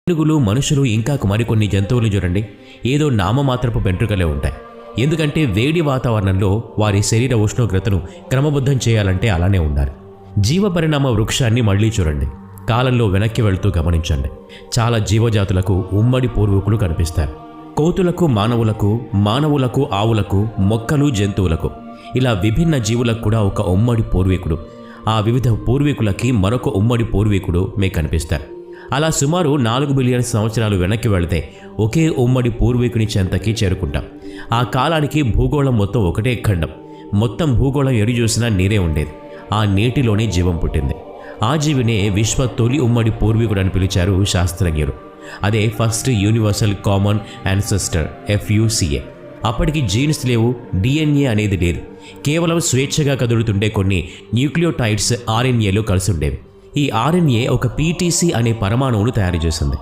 ఏనుగులు, మనుషులు, ఇంకా మరికొన్ని జంతువులు చూడండి, ఏదో నామమాత్రపు వెంట్రుకలే ఉంటాయి. ఎందుకంటే వేడి వాతావరణంలో వారి శరీర ఉష్ణోగ్రతను క్రమబద్ధం చేయాలంటే అలానే ఉండాలి. జీవపరిణామ వృక్షాన్ని మళ్ళీ చూడండి, కాలంలో వెనక్కి వెళుతూ గమనించండి. చాలా జీవజాతులకు ఉమ్మడి పూర్వీకులు కనిపిస్తారు. కోతులకు మానవులకు, మానవులకు ఆవులకు, మొక్కలు, జంతువులకు, ఇలా విభిన్న జీవులకు కూడా ఒక ఉమ్మడి పూర్వీకుడు, ఆ వివిధ పూర్వీకులకి మరొక ఉమ్మడి పూర్వీకుడు మీకు కనిపిస్తారు. అలా సుమారు 4 బిలియన్ సంవత్సరాలు వెనక్కి వెళితే ఒకే ఉమ్మడి పూర్వీకుని చెంతకి చేరుకుంటాం. ఆ కాలానికి భూగోళం మొత్తం ఒకటే ఖండం. మొత్తం భూగోళం ఎటు చూసినా నీరే ఉండేది. ఆ నీటిలోనే జీవం పుట్టింది. ఆ జీవినే విశ్వ తొలి ఉమ్మడి పూర్వీకుడు అని పిలిచారు శాస్త్రజ్ఞులు. అదే first universal common ancestor, FUCA. అప్పటికి జీన్స్ లేవు, DNA అనేది లేదు. కేవలం స్వేచ్ఛగా కదులుతుండే కొన్ని న్యూక్లియోటైడ్స్ RNAలు కలిసి ఉండేవి. ఈ RNA ఒక PTC అనే పరమాణువును తయారు చేసింది.